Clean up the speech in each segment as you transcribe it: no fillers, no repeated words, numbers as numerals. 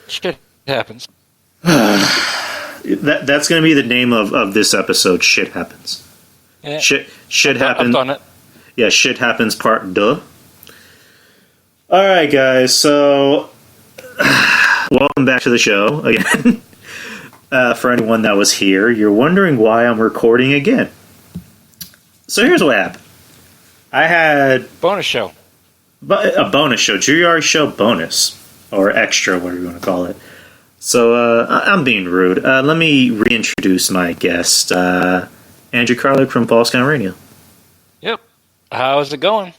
Shit happens. That's going to be the name of this episode. Shit happens. Yeah. Shit happens. I've done it. Yeah, shit happens. Part duh. All right, guys. So, welcome back to the show again. For anyone that was here, you're wondering why I'm recording again. So here's what happened. I had bonus show. A bonus show, Yari show bonus or extra, whatever you want to call it. So I'm being rude. Let me reintroduce my guest, Andrew Carlick from False Count Radio. Yep. How's it going?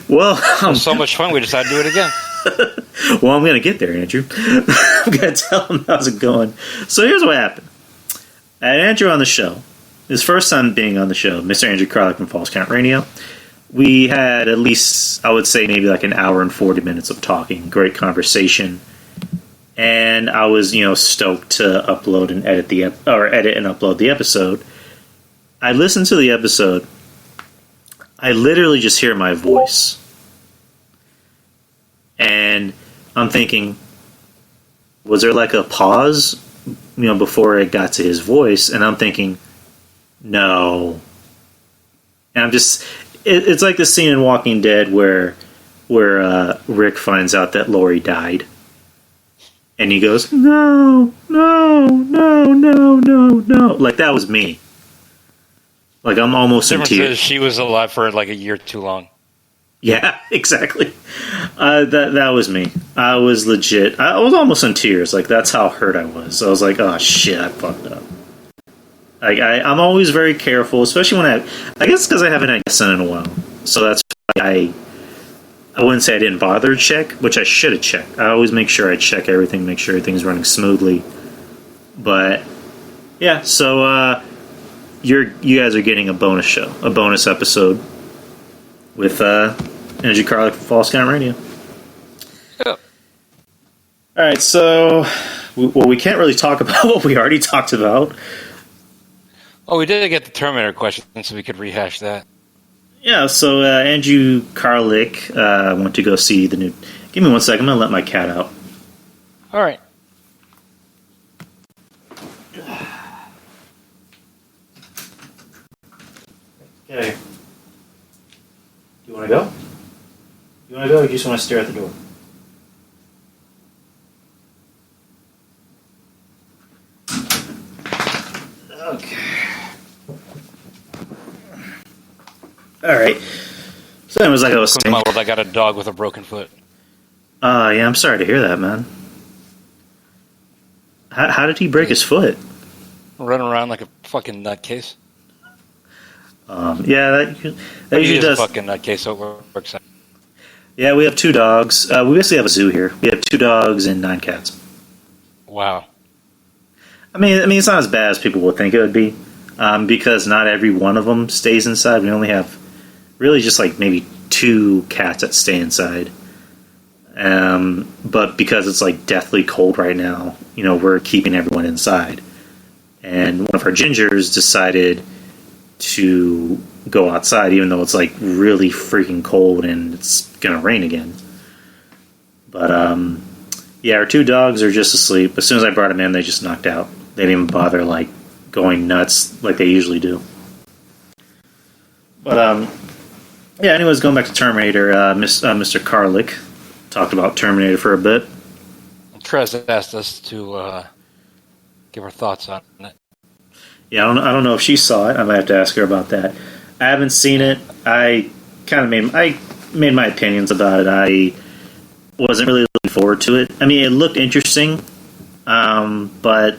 Well, it was so much fun. We decided to do it again. Well, I'm going to get there, Andrew. I'm going to tell him how's it going. So here's what happened. I had Andrew on the show. His first time being on the show, Mr. Andrew Carlick from False Count Radio. We had at least, I would say, maybe like an hour and 40 minutes of talking. Great conversation. And I was, stoked to upload and edit and upload the episode. I listened to the episode. I literally just hear my voice. And I'm thinking, was there like a pause, before it got to his voice? And I'm thinking, no. And I'm just, it's like the scene in Walking Dead where Rick finds out that Lori died. And he goes, no. Like, that was me. Like, I'm almost in tears. She was alive for like a year too long. Yeah, exactly. That was me. I was legit. I was almost in tears. Like, that's how hurt I was. I was like, oh, shit, I fucked up. Like, I'm always very careful, especially when I guess because I haven't had a guest in a while. So that's why I wouldn't say I didn't bother to check, which I should have checked. I always make sure I check everything, make sure everything's running smoothly. But, yeah, so you guys are getting a bonus show, a bonus episode with Andrew Carlick from False Count Radio. Yeah. Alright, so we can't really talk about what we already talked about. Oh, we did get the Terminator question, so we could rehash that. Yeah, so Andrew Carlick went to go see the new... Give me 1 second, I'm going to let my cat out. All right. Okay. You want to go? You want to go, or you just want to stare at the door? Okay. Alright. So it was like I was saying... I got a dog with a broken foot. Yeah, I'm sorry to hear that, man. How did he break his foot? Running around like a fucking nutcase. Yeah, that usually does. A fucking nutcase, so it works out. Yeah, we have 2 dogs. We basically have a zoo here. We have 2 dogs and 9 cats. Wow. I mean, it's not as bad as people would think it would be, because not every one of them stays inside. We only have really just like maybe 2 cats that stay inside. But because it's like deathly cold right now, we're keeping everyone inside. And one of our gingers decided to go outside, even though it's like really freaking cold and it's gonna rain again. But yeah, our 2 dogs are just asleep. As soon as I brought them in, they just knocked out. They didn't even bother like going nuts like they usually do. But yeah. Anyways, going back to Terminator, Mr. Carlick talked about Terminator for a bit. Trez asked us to give our thoughts on it. Yeah, I don't know if she saw it. I might have to ask her about that. I haven't seen it. I made my opinions about it. I wasn't really looking forward to it. I mean, it looked interesting, but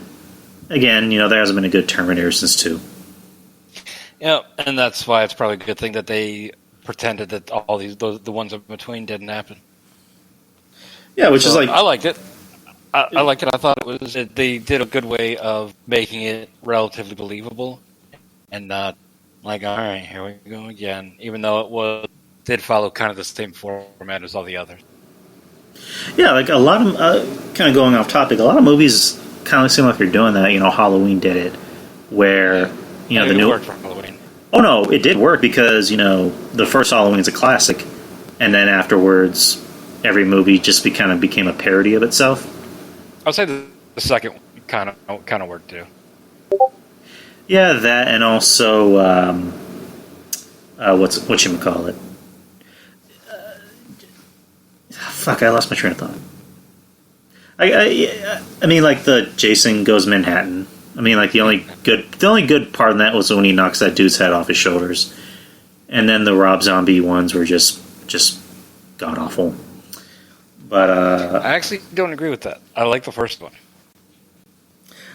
again, there hasn't been a good Terminator since 2. Yeah, and that's why it's probably a good thing that they pretended that all the ones in between didn't happen. Yeah, which is like I liked it. I liked it. I thought they did a good way of making it relatively believable, and not like, all right, here we go again. Even though did follow kind of the same format as all the others. Yeah, like a lot of kind of going off topic. A lot of movies kind of seem like they're doing that. Halloween did it, where the new. Worked for Halloween. Oh no, it did work because the first Halloween's a classic, and then afterwards, every movie just became a parody of itself. I'll say the second kind of worked too. Yeah, that and also whatchamacallit. Fuck, I lost my train of thought. I mean, like the Jason Goes Manhattan. I mean, like the only good part in that was when he knocks that dude's head off his shoulders, and then the Rob Zombie ones were just god awful. But I actually don't agree with that. I like the first one.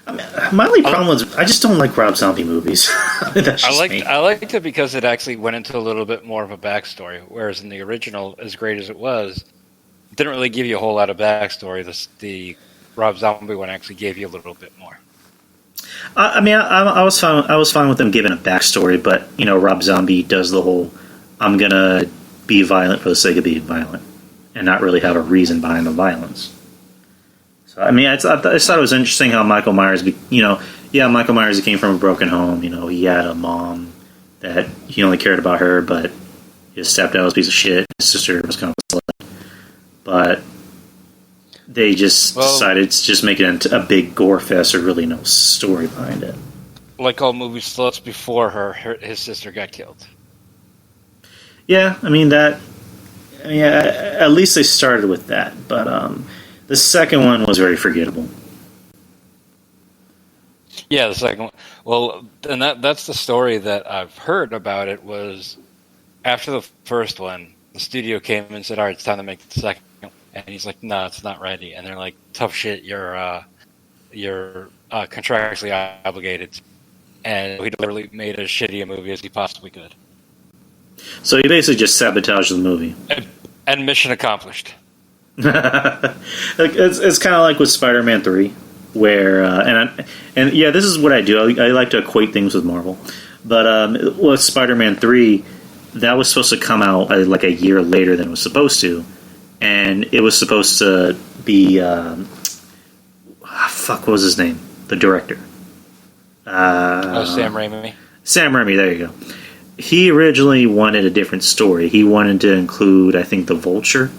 I mean, my only problem was I just don't like Rob Zombie movies. I liked it because it actually went into a little bit more of a backstory, whereas in the original, as great as it was, it didn't really give you a whole lot of backstory. The Rob Zombie one actually gave you a little bit more. I mean, I was fine with them giving a backstory, but you know, Rob Zombie does the whole "I'm gonna be violent for the sake of being violent" and not really have a reason behind the violence. So, I mean, I thought it was interesting how Michael Myers, Michael Myers, he came from a broken home. You know, he had a mom that he only cared about her, but his stepdad was a piece of shit. His sister was kind of a slut. But they just decided to just make it into a big gore fest with really no story behind it. Like all movie sluts before his sister got killed. Yeah, I mean, at least they started with that. But the second one was very forgettable. Yeah, the second one. Well, and that's the story that I've heard about it was after the first one, the studio came and said, all right, it's time to make the second. And he's like, no, it's not ready. And they're like, tough shit, you're contractually obligated. And he literally made as shitty a movie as he possibly could. So he basically just sabotaged the movie. And mission accomplished. It's kind of like with Spider-Man 3, where and this is what I do. I like to equate things with Marvel, but with Spider-Man 3, that was supposed to come out like a year later than it was supposed to, and it was supposed to be what was his name? The director. Sam Raimi. Sam Raimi. There you go. He originally wanted a different story. He wanted to include, I think, the Vulture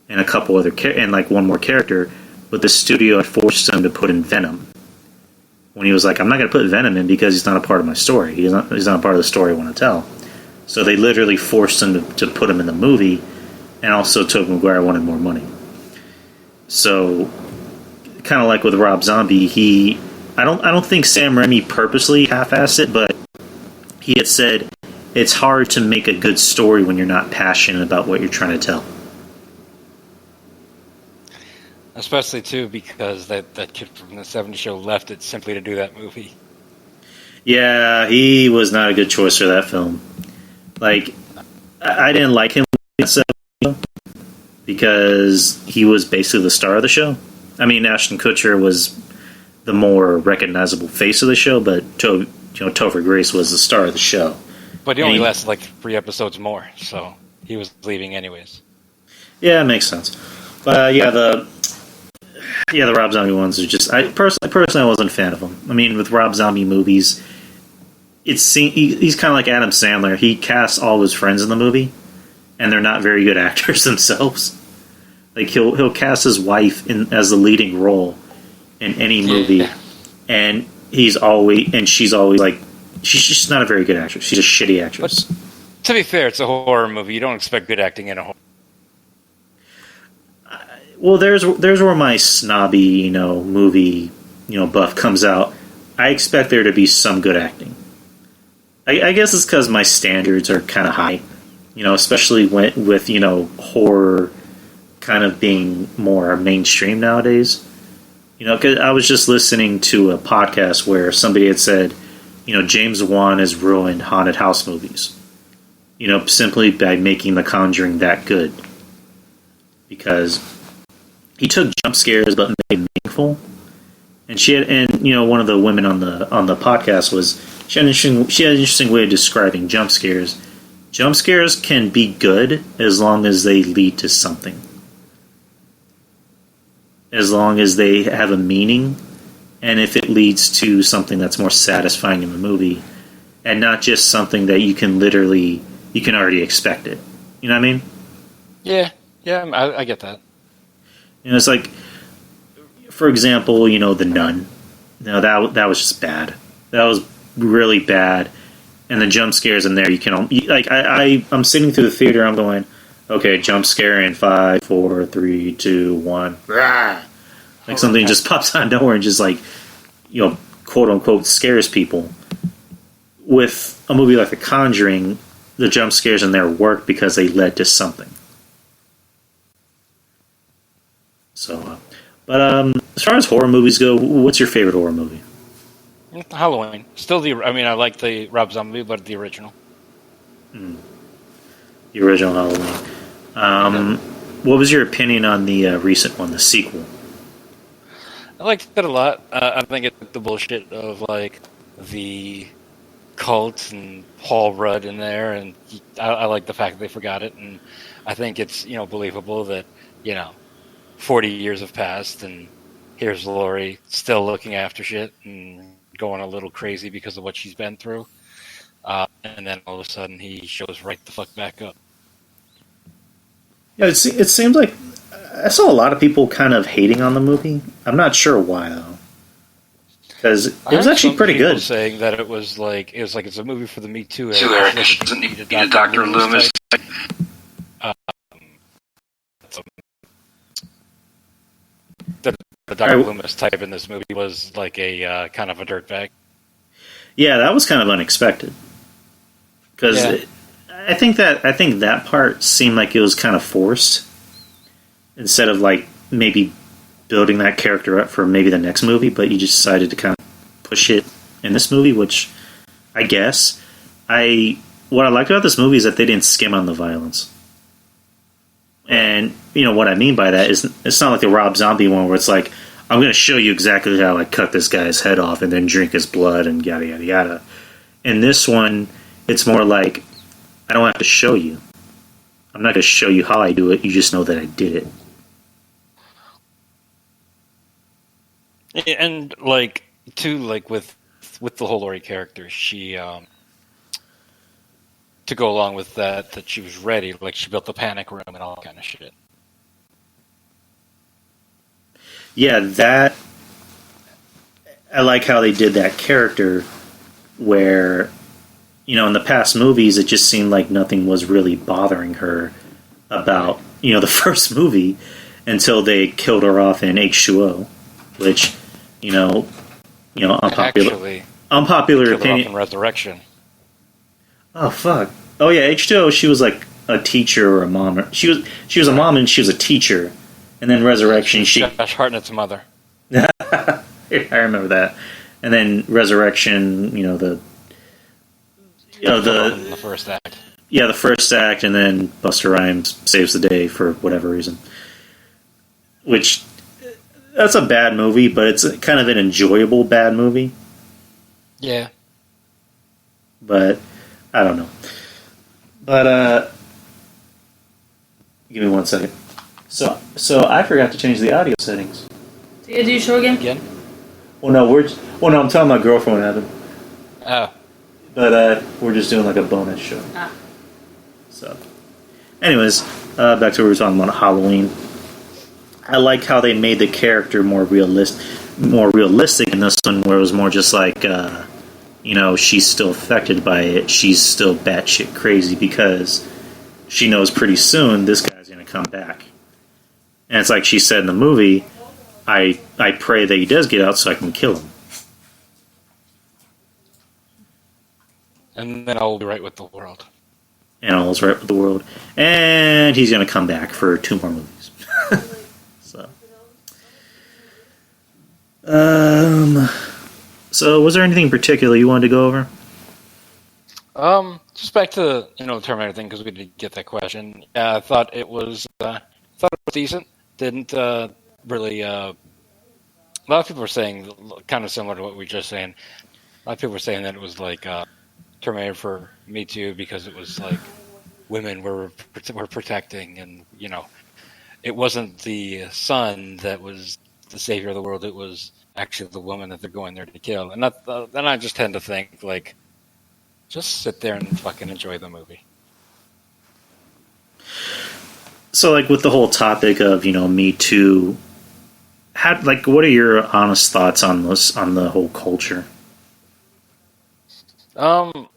and a couple other and like one more character, but the studio had forced him to put in Venom. When he was like, "I'm not going to put Venom in because he's not a part of my story. He's not a part of the story I want to tell." So they literally forced him to put him in the movie, and also Tobey Maguire wanted more money. So, kind of like with Rob Zombie, I don't think Sam Raimi purposely half-assed it, but he had said it's hard to make a good story when you're not passionate about what you're trying to tell. Especially, too, because that kid from the 70s show left it simply to do that movie. Yeah, he was not a good choice for that film. Like, I didn't like him because he was basically the star of the show. I mean, Ashton Kutcher was the more recognizable face of the show, but Topher Grace was the star of the show. But he only lasted like 3 episodes more, so he was leaving anyways. Yeah, it makes sense. But the Rob Zombie ones are just... I personally wasn't a fan of them. I mean, with Rob Zombie movies, he's kind of like Adam Sandler. He casts all his friends in the movie, and they're not very good actors themselves. Like, he'll cast his wife as the leading role in any movie, and she's always like... She's just not a very good actress. She's a shitty actress. But to be fair, it's a horror movie. You don't expect good acting in a horror. Well, there's where my snobby, movie, buff comes out. I expect there to be some good acting. I guess it's because my standards are kind of high, especially with horror kind of being more mainstream nowadays. Because I was just listening to a podcast where somebody had said, James Wan has ruined haunted house movies, simply by making The Conjuring that good. Because he took jump scares but made them meaningful. And one of the women on the podcast she had an interesting way of describing jump scares. Jump scares can be good as long as they lead to something. As long as they have a meaning, and if it leads to something that's more satisfying in the movie, and not just something that you can already expect it. You know what I mean? Yeah, I get that. It's like, for example, The Nun. No, that was just bad. That was really bad. And the jump scares in there, you can I'm sitting through the theater. I'm going, okay, jump scare in 5, 4, 3, 2, 1. Rah! Like something just pops out of nowhere and just quote unquote scares people. With a movie like The Conjuring, the jump scares in there work because they led to something. So, as far as horror movies go, what's your favorite horror movie? Halloween. Still I like the Rob Zombie, but the original. The original Halloween. What was your opinion on the recent one, the sequel? I liked it a lot. I think it's the bullshit of the cult and Paul Rudd in there, and I like the fact that they forgot it, and I think it's believable that 40 years have passed, and here's Laurie still looking after shit and going a little crazy because of what she's been through, and then all of a sudden he shows right the fuck back up. Yeah, it seems like I saw a lot of people kind of hating on the movie. I'm not sure why though, because it was actually pretty good. Saying that it was like it's a movie for the Me Too era. Eric, it doesn't need to be a Dr. Loomis. The Dr. Loomis type in this movie was like a kind of a dirtbag. Yeah, that was kind of unexpected. Because I think that part seemed like it was kind of forced. Instead of maybe building that character up for maybe the next movie, but you just decided to kind of push it in this movie, which I guess what I liked about this movie is that they didn't skim on the violence. And what I mean by that is it's not like the Rob Zombie one where it's like, I'm going to show you exactly how I cut this guy's head off and then drink his blood and yada yada yada. In this one, it's more like, I don't have to show you. I'm not going to show you how I do it. You just know that I did it. And with the whole Laurie character, she to go along with that she was ready. Like she built the panic room and all that kind of shit. Yeah, that I like how they did that character where in the past movies it just seemed like nothing was really bothering her about the first movie until they killed her off in H2O, which unpopular opinion. In Resurrection. Oh fuck! Oh yeah, H2O. She was like a teacher or a mom. She was a mom and she was a teacher. And then Resurrection, Josh Hartnett's mother. I remember that. And then Resurrection, the first act. Yeah, the first act, and then Busta Rhymes saves the day for whatever reason. Which that's a bad movie, but it's kind of an enjoyable bad movie. Yeah. But I don't know. But give me 1 second. So I forgot to change the audio settings. So you do your show again? Well, no, I'm telling my girlfriend what happened. Oh. But we're just doing like a bonus show. Ah. So, anyways, back to what we were talking about Halloween. I like how they made the character more realistic in this one, where it was more just like, she's still affected by it. She's still batshit crazy because she knows pretty soon this guy's going to come back. And it's like she said in the movie, I pray that he does get out so I can kill him. And then I'll be right with the world. And all's right with the world. And he's going to come back for 2 more movies. So was there anything in particular you wanted to go over? Just back to the Terminator thing, because we did get that question. I thought it was decent. Didn't really. A lot of people were saying kind of similar to what we were just saying. A lot of people were saying that it was like Terminator for Me Too because it was like women were protecting, and it wasn't the son that was the savior of the world. It was actually the woman that they're going there to kill. And then I just tend to think just sit there and fucking enjoy the movie. So, with the whole topic of, Me Too what are your honest thoughts on this, on the whole culture? Um,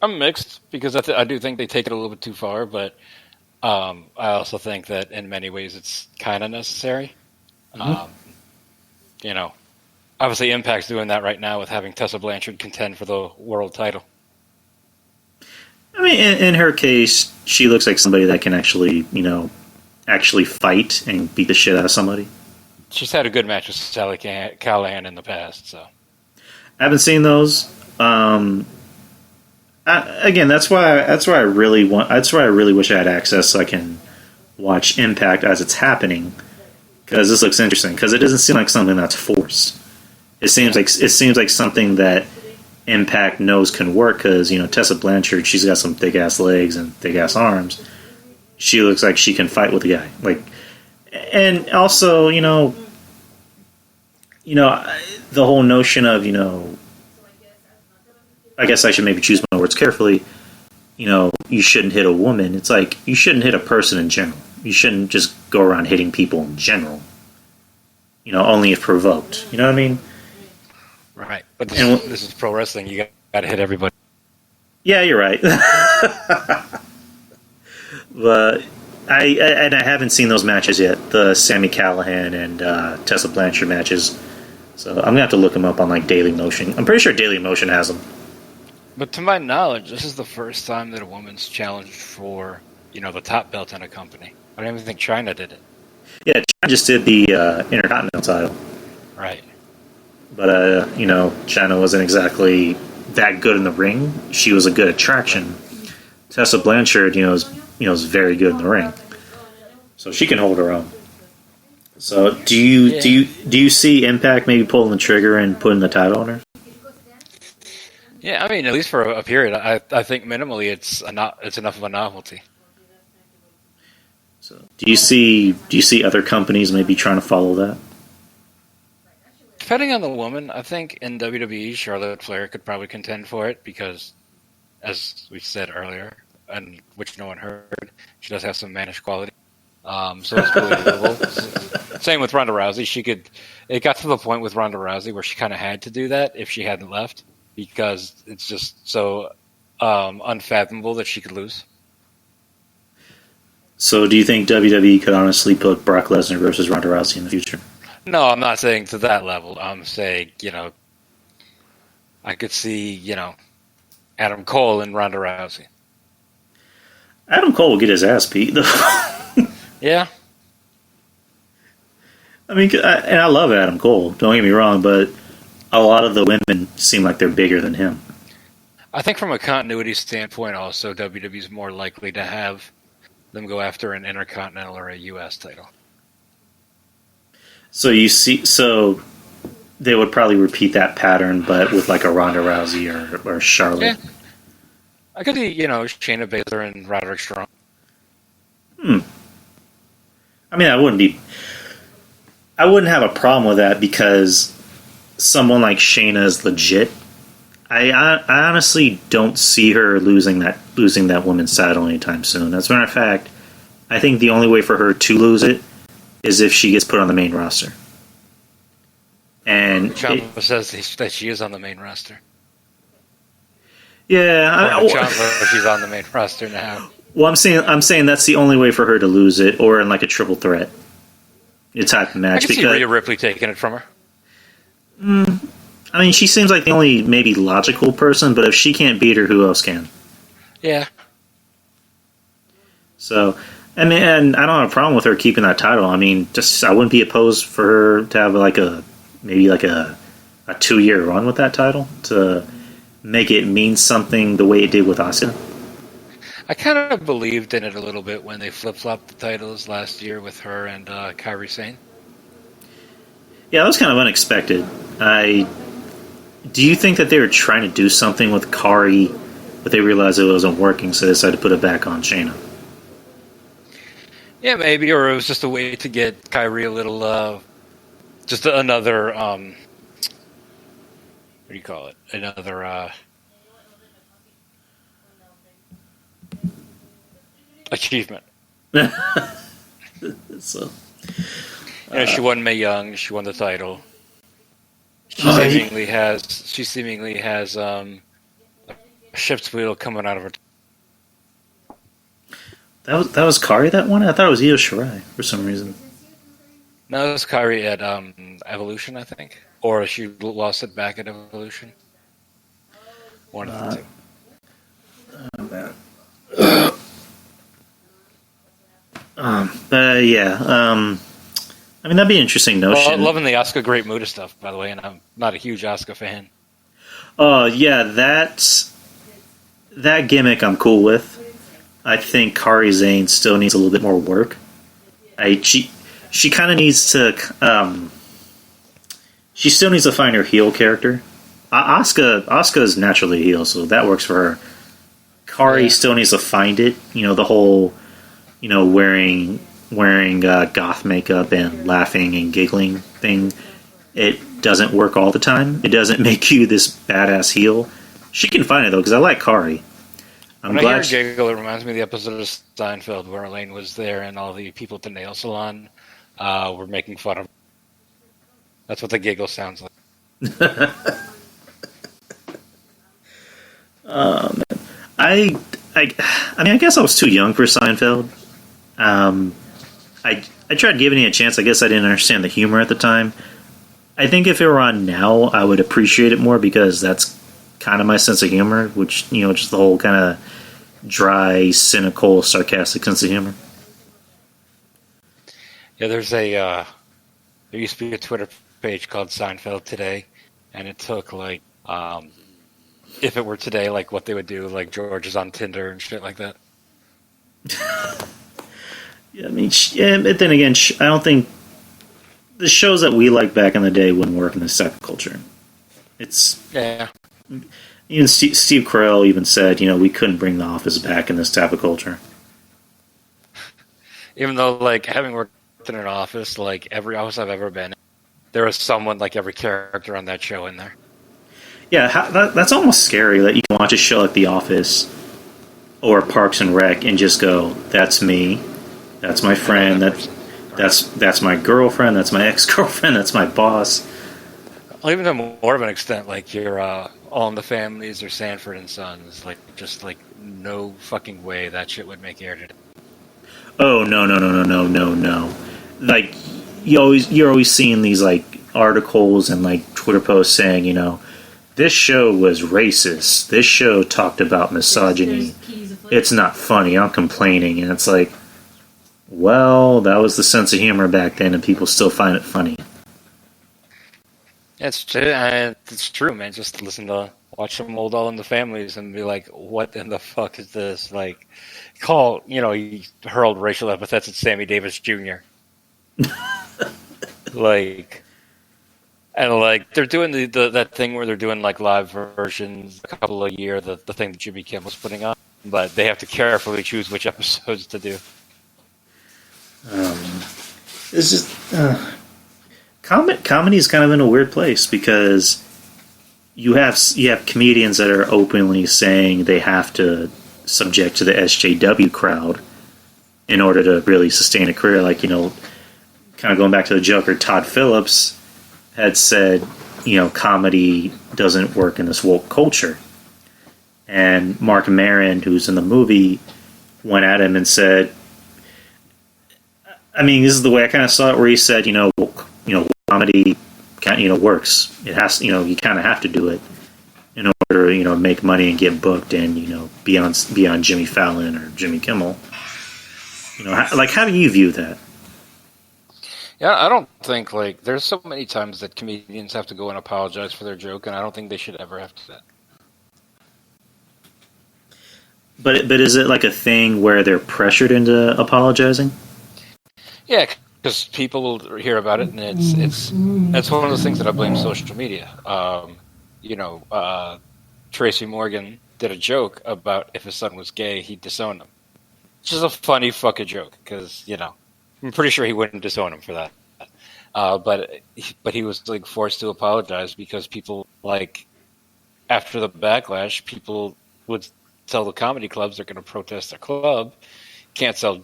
I'm mixed because I do think they take it a little bit too far, but I also think that in many ways it's kind of necessary. Mhm. Um, you know, obviously Impact's doing that right now with having Tessa Blanchard contend for the world title. I mean, in her case, she looks like somebody that can actually, actually fight and beat the shit out of somebody. She's had a good match with Sally Callahan in the past, so. I haven't seen those. Again, that's why I really want. That's why I really wish I had access so I can watch Impact as it's happening. Because this looks interesting. Because it doesn't seem like something that's forced. It seems like something that Impact knows can work. Because Tessa Blanchard, she's got some thick ass legs and thick ass arms. She looks like she can fight with the guy. And also the whole notion of I guess I should maybe choose my words carefully. You shouldn't hit a woman. It's like you shouldn't hit a person in general. You shouldn't just go around hitting people in general. Only if provoked. You know what I mean? Right. But this is pro wrestling. You got to hit everybody. Yeah, you're right. But I haven't seen those matches yet. The Sami Callihan and Tessa Blanchard matches. So I'm gonna have to look them up on Daily Motion. I'm pretty sure Daily Motion has them. But to my knowledge, this is the first time that a woman's challenged for, the top belt in a company. I don't even think China did it. Yeah, China just did the Intercontinental title. Right. But, China wasn't exactly that good in the ring. She was a good attraction. Tessa Blanchard, is very good in the ring. So she can hold her own. So do you see Impact maybe pulling the trigger and putting the title on her? Yeah, I mean, at least for a period, I think minimally it's enough of a novelty. So do you see other companies maybe trying to follow that? Depending on the woman, I think in WWE, Charlotte Flair could probably contend for it because, as we said earlier, and which no one heard, she does have some mannish quality. So it's believable. Same with Ronda Rousey. It got to the point with Ronda Rousey where she kind of had to do that if she hadn't left because it's just so unfathomable that she could lose. So do you think WWE could honestly put Brock Lesnar versus Ronda Rousey in the future? No, I'm not saying to that level. I'm saying, I could see, Adam Cole and Ronda Rousey. Adam Cole will get his ass beat, though. Yeah. I mean, and I love Adam Cole, don't get me wrong, but a lot of the women seem like they're bigger than him. I think from a continuity standpoint also, WWE's more likely to have them go after an Intercontinental or a U.S. title. So they would probably repeat that pattern, but with a Ronda Rousey or Charlotte. Yeah. I could see, Shayna Baszler and Roderick Strong. I mean, I wouldn't have a problem with that because someone like Shayna is legit. I honestly don't see her losing that woman's title anytime soon. As a matter of fact, I think the only way for her to lose it is if she gets put on the main roster. And Ciampa says that she is on the main roster. Yeah, she's on the main roster now. Well, I'm saying that's the only way for her to lose it, or in a triple threat type of match. I can see Rhea Ripley taking it from her. I mean, she seems like the only maybe logical person, but if she can't beat her, who else can? Yeah. So, I mean, and I don't have a problem with her keeping that title. I mean, I wouldn't be opposed for her to have a 2-year run with that title to make it mean something the way it did with Asuka. I kind of believed in it a little bit when they flip-flopped the titles last year with her and Kairi Sane. Yeah, that was kind of unexpected. Do you think that they were trying to do something with Kairi, but they realized it wasn't working, so they decided to put it back on Shayna? Yeah, maybe, or it was just a way to get Kairi a little, just another, what do you call it? Another, achievement. So, She won Mae Young. She won the title. She seemingly has a ship's wheel coming out of her. That was Kari that won. I thought it was Io Shirai for some reason. No, it was Kyrie at Evolution, I think, or she lost it back at Evolution. One of the two. I mean, that'd be an interesting notion. Well, loving the Asuka Great Muta stuff, by the way, and I'm not a huge Asuka fan. Yeah, that gimmick I'm cool with. I think Kari Zane still needs a little bit more work. She kind of needs to. She still needs to find her heel character. Asuka is naturally a heel, so that works for her. Kari still needs to find it. The whole, wearing goth makeup and laughing and giggling thing. It doesn't work all the time. It doesn't make you this badass heel. She can find it though, because I like Kari. When I hear giggle, it reminds me of the episode of Seinfeld where Elaine was there and all the people at the nail salon were making fun of her. That's what the giggle sounds like. I mean, I guess I was too young for Seinfeld. I tried giving it a chance. I guess I didn't understand the humor at the time. I think if it were on now, I would appreciate it more because that's kind of my sense of humor, which, just the whole kind of dry, cynical, sarcastic sense of humor. Yeah, there used to be a Twitter page called Seinfeld Today, and it took if it were today, like what they would do, like George is on Tinder and shit like that. Yeah, I mean, but then again, I don't think the shows that we liked back in the day wouldn't work in this type of culture. Even Steve Carell even said, we couldn't bring The Office back in this type of culture. Even though, having worked in an office, every office I've ever been in, there was someone like every character on that show in there. Yeah, that's almost scary that you can watch a show like The Office or Parks and Rec and just go, that's me, that's my friend, that's my girlfriend, that's my ex-girlfriend, that's my boss. Well, even to more of an extent, your All in the Families or Sanford and Sons, no fucking way that shit would make air today. Oh, no. You're always seeing these, articles and, Twitter posts saying, this show was racist. This show talked about misogyny. It's not funny. I'm complaining. And it's like, well, that was the sense of humor back then, and people still find it funny. It's true, man. Just watch some old All in the Families and be like, what in the fuck is this? He hurled racial epithets at Sammy Davis Jr. And they're doing that thing where they're doing live versions a couple a year, the thing that Jimmy Kimmel's putting on, but they have to carefully choose which episodes to do. It's just comedy is kind of in a weird place because you have comedians that are openly saying they have to subject to the SJW crowd in order to really sustain a career. Kind of going back to the Joker, Todd Phillips had said, comedy doesn't work in this woke culture. And Mark Maron, who's in the movie, went at him and said, I mean, this is the way I kind of saw it, where he said, comedy works. It has, you kind of have to do it in order, make money and get booked and, be on Jimmy Fallon or Jimmy Kimmel. How do you view that? Yeah, I don't think, there's so many times that comedians have to go and apologize for their joke, and I don't think they should ever have to do that. But is it a thing where they're pressured into apologizing? Yeah, because people will hear about it, and it's one of those things that I blame social media. Tracy Morgan did a joke about if his son was gay, he'd disown him. Which is a funny fucking joke, because, I'm pretty sure he wouldn't disown him for that. But he was forced to apologize because people after the backlash, people would tell the comedy clubs they're going to protest their club, can't sell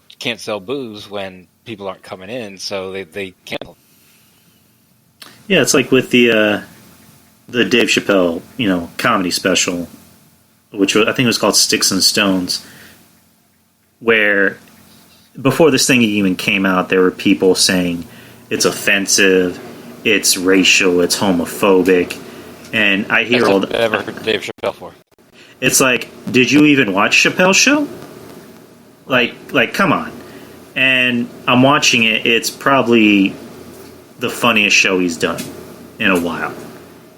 booze when people aren't coming in, so they canceled. Yeah, it's like with the Dave Chappelle, comedy special, which I think was called Sticks and Stones, where before this thing even came out, there were people saying it's offensive, it's racial, it's homophobic, and I hear all that. I've ever heard Dave Chappelle for. It's like, did you even watch Chappelle's show? Like, come on. And I'm watching it. It's probably the funniest show he's done in a while.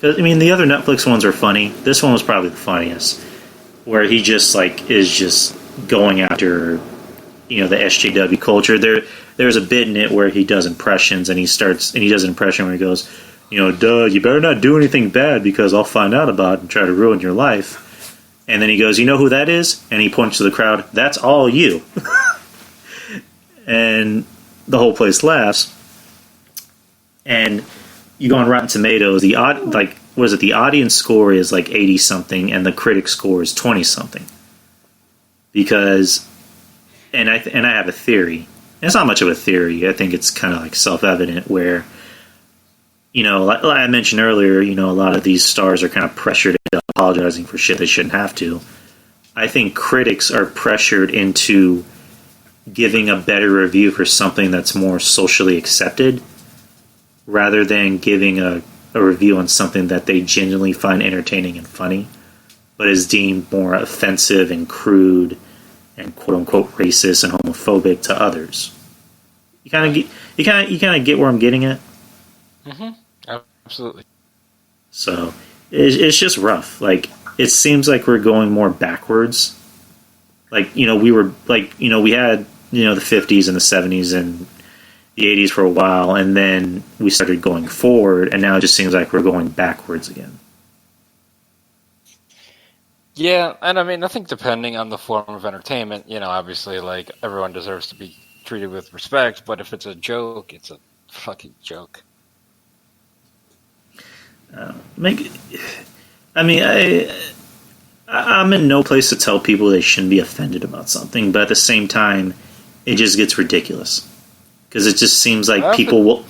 I mean, the other Netflix ones are funny. This one was probably the funniest, where he just is just going after the SJW culture. There's a bit in it where he does impressions, and he does an impression where he goes, duh, you better not do anything bad because I'll find out about it and try to ruin your life. And then he goes, you know who that is? And he points to the crowd. That's all you. And the whole place laughs. And you go on Rotten Tomatoes, the audience score is like 80 something, and the critic score is 20 something. Because, and I have a theory. And it's not much of a theory. I think it's kind of like self-evident where, like I mentioned earlier, a lot of these stars are kind of pressured into apologizing for shit they shouldn't have to. I think critics are pressured into giving a better review for something that's more socially accepted rather than giving a review on something that they genuinely find entertaining and funny, but is deemed more offensive and crude and quote-unquote racist and homophobic to others. You kind of get where I'm getting at? Mm-hmm. Absolutely. So it's just rough. Like, it seems like we're going more backwards. Like, we had the 50s and the 70s and the 80s for a while, and then we started going forward, and now it just seems like we're going backwards again. Yeah, and I mean, I think depending on the form of entertainment, obviously, like, everyone deserves to be treated with respect, but if it's a joke, it's a fucking joke. I'm in no place to tell people they shouldn't be offended about something, but at the same time, it just gets ridiculous. Because it just seems like people will...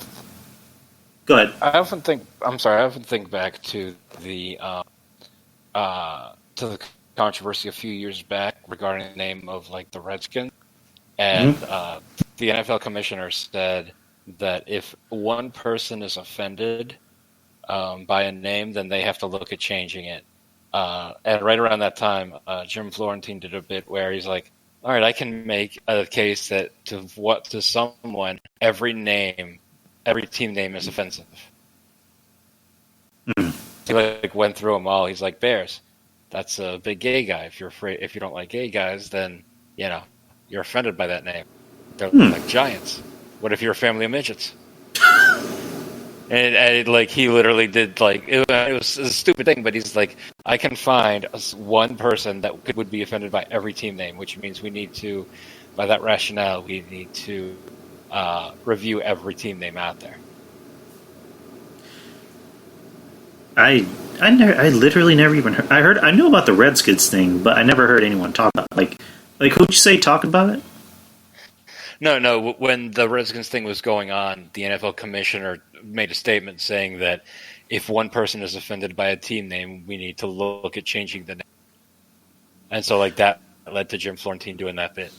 Go ahead. I often think back to the controversy a few years back regarding the name of, like, the Redskins. And the NFL commissioner said that if one person is offended by a name, then they have to look at changing it. And right around that time, Jim Florentine did a bit where he's like, all right, I can make a case that to someone, every team name is offensive. He went through them all. He's like, Bears, that's a big gay guy. If you don't like gay guys, then you're offended by that name. They're like Giants. What if you're a family of midgets? And he literally did, it was a stupid thing, but he's like, I can find one person that would be offended by every team name, which means we need to, by that rationale, we need to review every team name out there. I literally never even heard. I knew about the Redskins thing, but I never heard anyone talk about it. Like who'd you say talked about it? No. When the Redskins thing was going on, the NFL commissioner made a statement saying that if one person is offended by a team name, we need to look at changing the name. And so, that led to Jim Florentine doing that bit.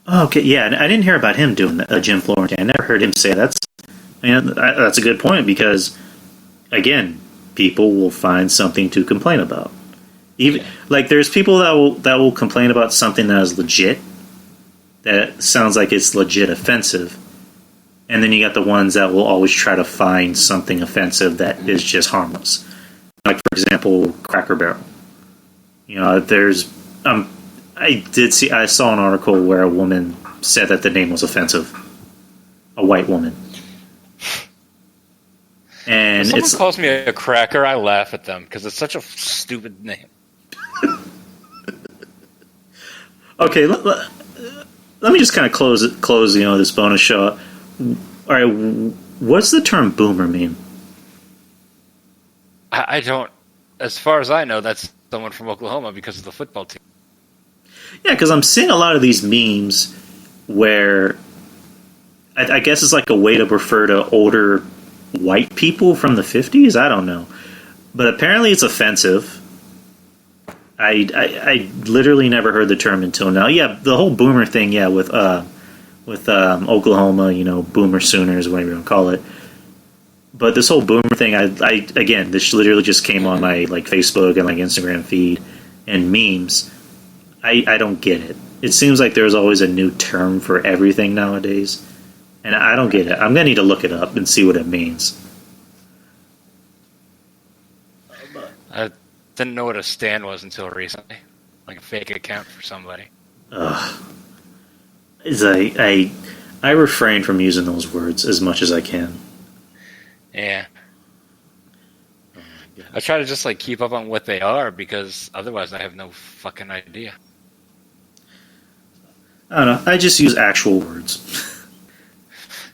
Oh, okay, yeah, I didn't hear about him doing Jim Florentine. I never heard him say that. That's a good point because, again, people will find something to complain about. Even there's people that will complain about something that is legit, that sounds like it's legit offensive, and then you got the ones that will always try to find something offensive that is just harmless. Like, for example, Cracker Barrel. I saw an article where a woman said that the name was offensive. A white woman. And when someone calls me a cracker, I laugh at them because it's such a stupid name. Okay, let me just kind of close this bonus show. All right, what's the term boomer mean? I don't. As far as I know, that's someone from Oklahoma because of the football team. Yeah, because I'm seeing a lot of these memes where I guess it's like a way to refer to older white people from the 50s. I don't know, but apparently it's offensive. I literally never heard the term until now. Yeah, the whole boomer thing. Yeah, with Oklahoma, boomer Sooners, whatever you want to call it. But this whole boomer thing, again, this literally just came on my Facebook and Instagram feed and memes. I don't get it. It seems like there's always a new term for everything nowadays, and I don't get it. I'm gonna need to look it up and see what it means. I didn't know what a stan was until recently, like a fake account for somebody. I refrain from using those words as much as I can. Yeah. I try to just keep up on what they are because otherwise I have no fucking idea. I don't know. I just use actual words.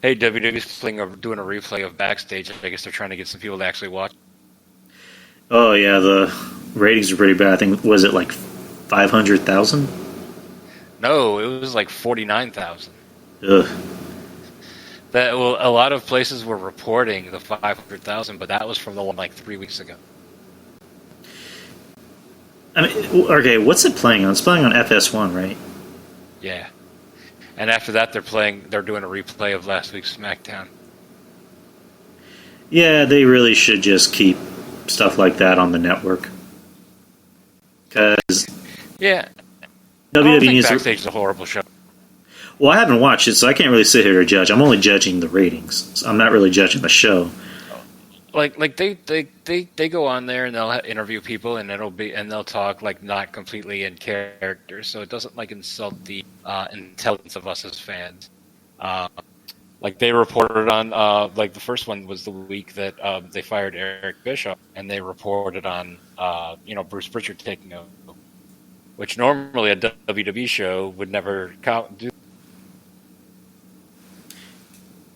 Hey, WWE's doing a replay of Backstage. I guess they're trying to get some people to actually watch. Oh yeah, the ratings are pretty bad. I think was it 500,000? No, it was 49,000. Ugh. A lot of places were reporting the 500,000, but that was from the one 3 weeks ago. I mean, okay, what's it playing on? It's playing on FS1, right? Yeah, and after that, they're doing a replay of last week's SmackDown. Yeah, they really should just keep stuff like that on the network. Because yeah, WWE needs Backstage is a horrible show. Well, I haven't watched it, so I can't really sit here to judge. I'm only judging the ratings. So I'm not really judging the show. They go on there and they'll interview people and they'll talk not completely in character, so it doesn't insult the intelligence of us as fans. They reported on the first one was the week that they fired Eric Bischoff, and they reported on Bruce Pritchard taking over, which normally a WWE show would never do.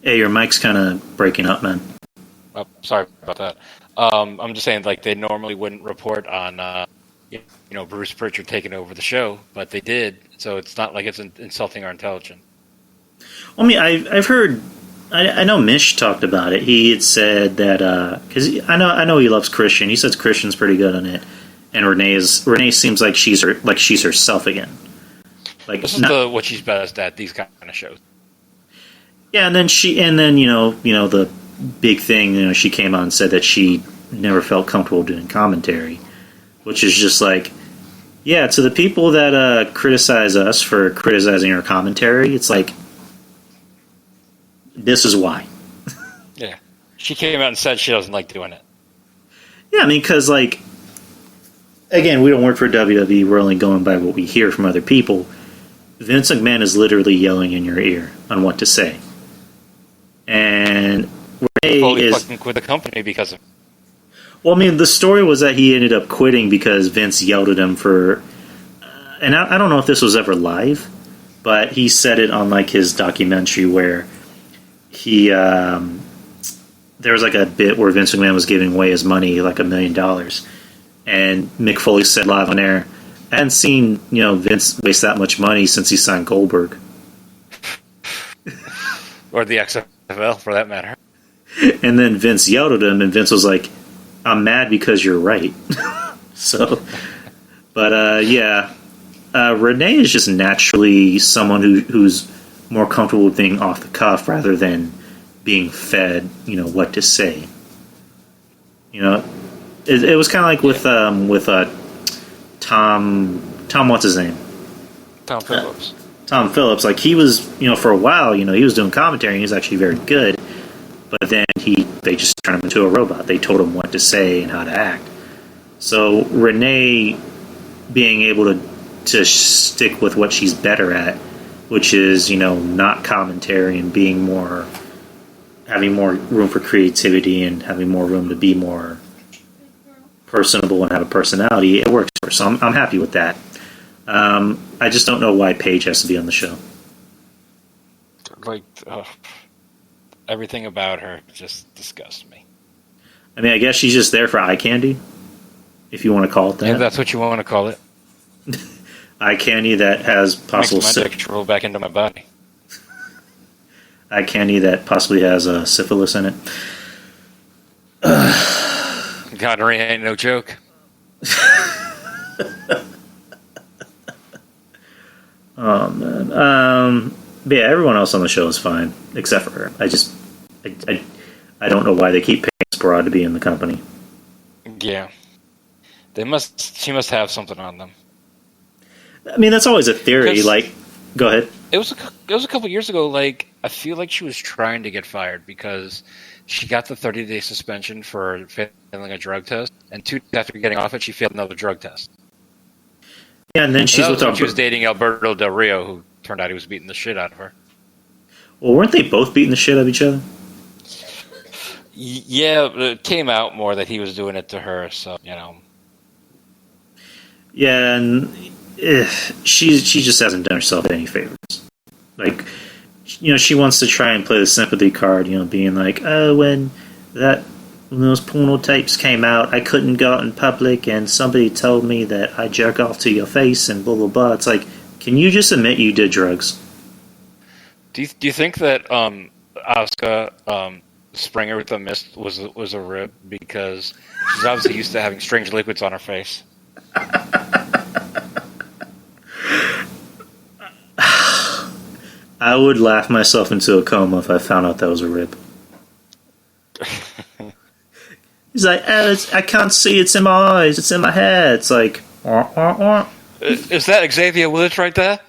Hey, your mic's kind of breaking up, man. Oh, sorry about that. I'm just saying, they normally wouldn't report on, Bruce Pritchard taking over the show, but they did. So it's not like it's insulting our intelligence. Well, I mean, I've heard. I know Mish talked about it. He had said that because I know he loves Christian. He says Christian's pretty good on it, and Renee seems like she's herself again. This is what she's best at, these kind of shows. Yeah, and then the big thing, she came out and said that she never felt comfortable doing commentary, which is just yeah, to the people that criticize us for criticizing our commentary, it's this is why. Yeah, she came out and said she doesn't like doing it. Yeah, I mean, because again, we don't work for WWE. We're only going by what we hear from other people. Vince McMahon is literally yelling in your ear on what to say. And Renee is fucking quit the company because of. Well, I mean, the story was that he ended up quitting because Vince yelled at him for, and I don't know if this was ever live, but he said it on his documentary where he there was a bit where Vince McMahon was giving away his money, $1 million, and Mick Foley said live on air, "I hadn't seen Vince waste that much money since he signed Goldberg." Or the XFL, for that matter. And then Vince yelled at him, and Vince was like, "I'm mad because you're right." So, but yeah, Renee is just naturally someone who's more comfortable with being off the cuff rather than being fed, what to say. It was kind of with Tom. What's his name? Tom Phillips. Tom Phillips, he was, for a while, he was doing commentary and he was actually very good, but then they just turned him into a robot. They told him what to say and how to act. So Renee being able to stick with what she's better at, which is, not commentary and having more room for creativity and having more room to be more personable and have a personality, it works for her. So I'm happy with that. I just don't know why Paige has to be on the show. Everything about her just disgusts me. I mean, I guess she's just there for eye candy, if you want to call it that. Yeah, that's what you want to call it. Eye candy that has possible Makes my dick roll back into my body. Eye candy that possibly has syphilis in it. Gonorrhea ain't no joke. Oh man. But yeah, everyone else on the show is fine except for her. I don't know why they keep paying Sparod to be in the company. Yeah, She must have something on them. I mean, that's always a theory. Like, go ahead. It was a couple years ago. Like, I feel like she was trying to get fired because she got the 30-day suspension for failing a drug test, and 2 days after getting off it, she failed another drug test. Yeah, and then she was dating Alberto Del Rio, who turned out he was beating the shit out of her. Well, weren't they both beating the shit out of each other? Yeah, it came out more that he was doing it to her, so, you know. Yeah, and she just hasn't done herself any favors. Like, you know, she wants to try and play the sympathy card, you know, being like, oh, when those porno tapes came out, I couldn't go out in public, and somebody told me that I jerk off to your face and blah, blah, blah. It's like, can you just admit you did drugs? Do you think that Asuka Springer with the mist was a rib because she's obviously used to having strange liquids on her face? I would laugh myself into a coma if I found out that was a rib. He's like, I can't see, it's in my eyes, it's in my head. It's like, wah, wah, wah. Is that Xavier Woods right there?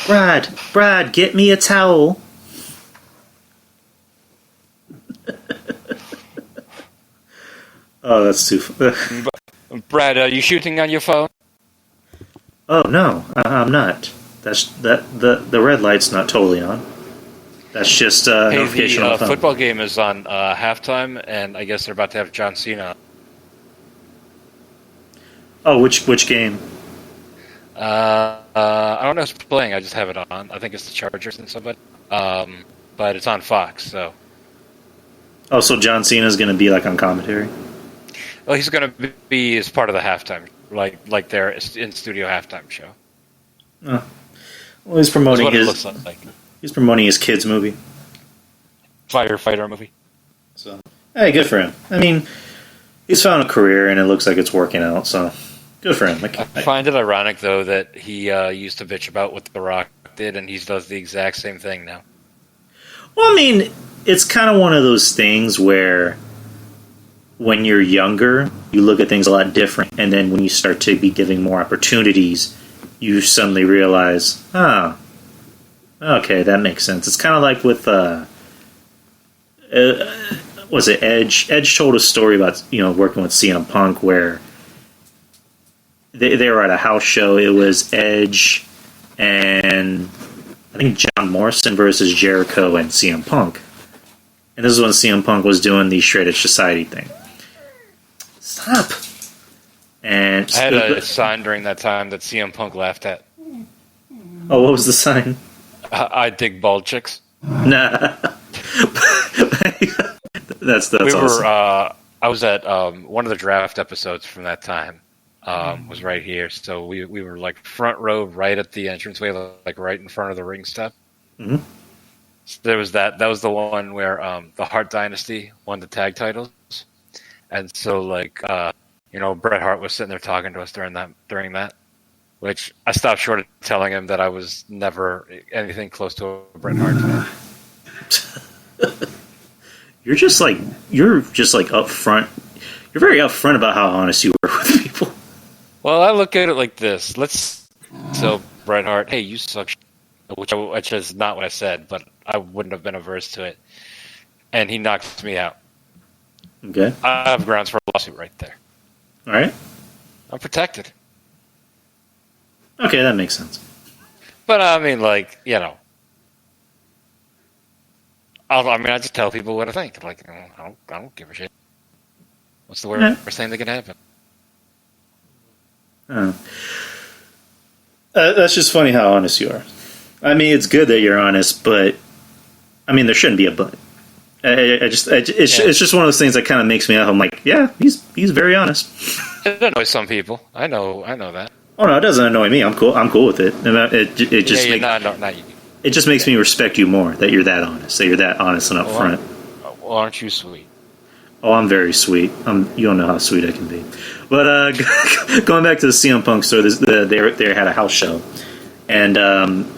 Brad, get me a towel. Oh, that's too funny. Brad, are you shooting on your phone? Oh no, I'm not. The red light's not totally on. That's just notification on the phone. Football game is on halftime, and I guess they're about to have John Cena. Oh, which game? I don't know who's playing. I just have it on. I think it's the Chargers and somebody. But it's on Fox, so. Oh, so John Cena's going to be like on commentary? Well, he's going to be as part of the halftime, like their in-studio halftime show. Oh. Well, he's promoting That's what it looks like. He's promoting his kids' movie. Firefighter movie. So, hey, good for him. I mean, he's found a career, and it looks like it's working out, so good for him. I find it ironic, though, that he used to bitch about what The Rock did, and he does the exact same thing now. Well, I mean, it's kind of one of those things where when you're younger, you look at things a lot different, and then when you start to be giving more opportunities, you suddenly realize, okay, that makes sense. It's kind of like with, was it Edge? Edge told a story about, working with CM Punk where they were at a house show. It was Edge and I think John Morrison versus Jericho and CM Punk. And this is when CM Punk was doing the Straight Edge Society thing. Stop. And I had a sign during that time that CM Punk laughed at. Oh, what was the sign? I dig bald chicks. Nah. that's awesome. I was at one of the draft episodes from that time. Was right here, so we were like front row, right at the entranceway, like right in front of the ring step. Mm-hmm. So there was that. That was the one where the Hart Dynasty won the tag titles, and so Bret Hart was sitting there talking to us during that, which I stopped short of telling him that I was never anything close to a Bret Hart fan. You're just like upfront. You're very upfront about how honest you were with people. Well, I look at it like this. Let's tell Bret Hart, hey, you suck, which is not what I said, but I wouldn't have been averse to it. And he knocked me out. Okay. I have grounds for a lawsuit right there. All right. I'm protected. Okay, that makes sense. But I mean, I just tell people what I think. Like, I don't give a shit. What's the worst thing that can happen? That's just funny how honest you are. I mean, it's good that you're honest, but I mean, there shouldn't be a but. It's just one of those things that kind of makes me laugh. I'm like, yeah, he's very honest. It annoys some people. I know that. Oh no, it doesn't annoy me. I'm cool with it. It just makes me respect you more that you're that honest, and upfront. Well, aren't you sweet? Oh, I'm very sweet. You don't know how sweet I can be. But going back to the CM Punk story, they had a house show, and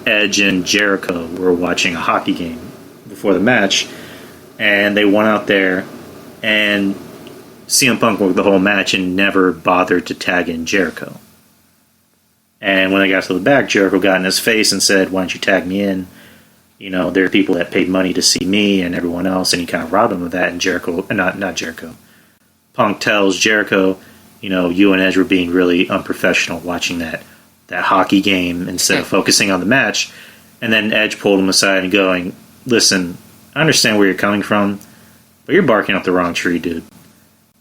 Edge and Jericho were watching a hockey game before the match, and they went out there, and CM Punk worked the whole match and never bothered to tag in Jericho. And when they got to the back, Jericho got in his face and said, "Why don't you tag me in? You know, there are people that paid money to see me and everyone else," and he kind of robbed him of that. And Jericho, not Jericho, Punk tells Jericho, "You know, you and Edge were being really unprofessional watching that hockey game instead of focusing on the match." And then Edge pulled him aside and going, "Listen, I understand where you're coming from, but you're barking up the wrong tree, dude."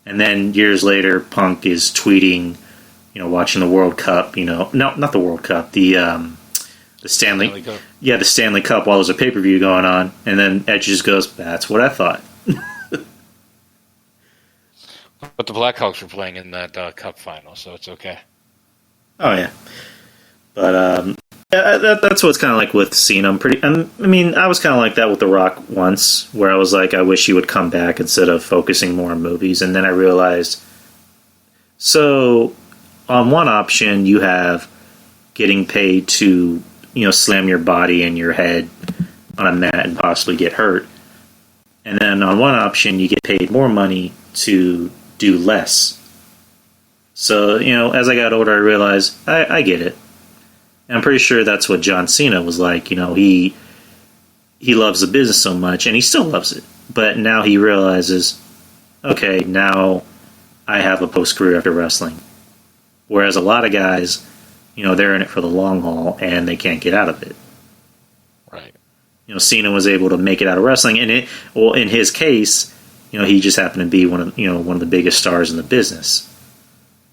And then years later, Punk is tweeting, you know, watching the World Cup, you know, no, not the World Cup, the Stanley Cup. Yeah, the Stanley Cup while there's a pay-per-view going on, and then Edge just goes, "That's what I thought." But the Blackhawks were playing in that cup final, so it's okay. Oh yeah, but that's what it's kind of like with Cena. I was kind of like that with The Rock once, where I was like, I wish he would come back instead of focusing more on movies, and then I realized, so on one option you have getting paid to, you know, slam your body and your head on a mat and possibly get hurt. And then on one option, you get paid more money to do less. So, you know, as I got older, I realized I get it. And I'm pretty sure that's what John Cena was like. You know, he loves the business so much, and he still loves it. But now he realizes, okay, now I have a post-career after wrestling. Whereas a lot of guys, you know, they're in it for the long haul, and they can't get out of it. Right. You know, Cena was able to make it out of wrestling, and in his case, you know, he just happened to be one of the biggest stars in the business,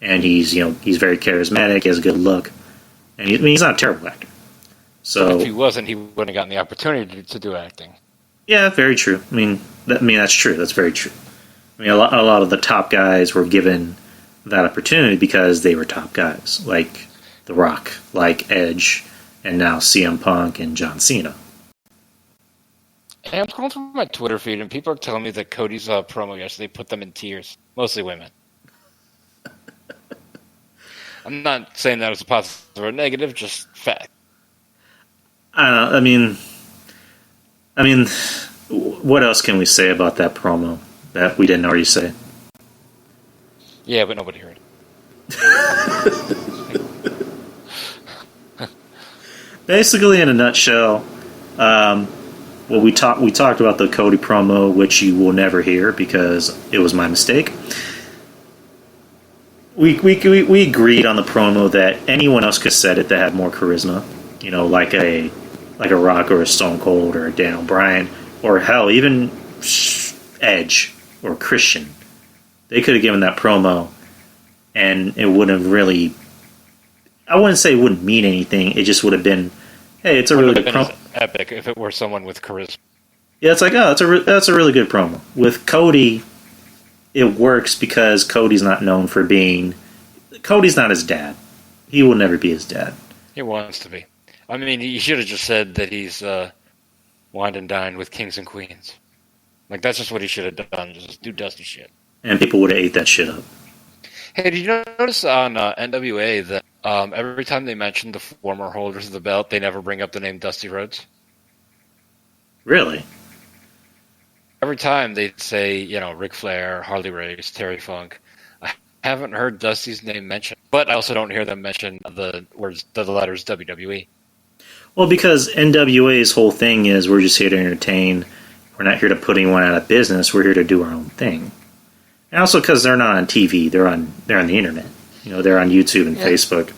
and he's very charismatic, he has a good look, and he's not a terrible actor. So if he wasn't, he wouldn't have gotten the opportunity to do acting. Yeah, very true. That's true. That's very true. I mean, a lot of the top guys were given that opportunity because they were top guys, like The Rock, like Edge, and now CM Punk and John Cena. Hey, I'm scrolling through my Twitter feed, and people are telling me that Cody's promo yesterday put them in tears. Mostly women. I'm not saying that as a positive or a negative, just fact. I don't know. I mean, what else can we say about that promo that we didn't already say? Yeah, but nobody heard it. Basically, in a nutshell, we talked about the Cody promo, which you will never hear because it was my mistake. We agreed on the promo that anyone else could have said it that had more charisma, you know, like a Rock or a Stone Cold or a Daniel Bryan or hell, even Edge or Christian. They could have given that promo, and it wouldn't have really. I wouldn't say it wouldn't mean anything. It just would have been, hey, it's a really good promo. Epic if it were someone with charisma. Yeah, it's like, oh, that's a really good promo. With Cody, it works because Cody's not known for being. Cody's not his dad. He will never be his dad. He wants to be. I mean, he should have just said that he's wined and dined with kings and queens. Like, that's just what he should have done. Just do dusty shit. And people would have ate that shit up. Hey, did you notice on NWA that every time they mention the former holders of the belt, they never bring up the name Dusty Rhodes? Really? Every time they say, you know, Ric Flair, Harley Race, Terry Funk. I haven't heard Dusty's name mentioned, but I also don't hear them mention the letters WWE. Well, because NWA's whole thing is we're just here to entertain. We're not here to put anyone out of business. We're here to do our own thing. And also because they're not on TV, they're on the internet. You know, they're on YouTube and Facebook.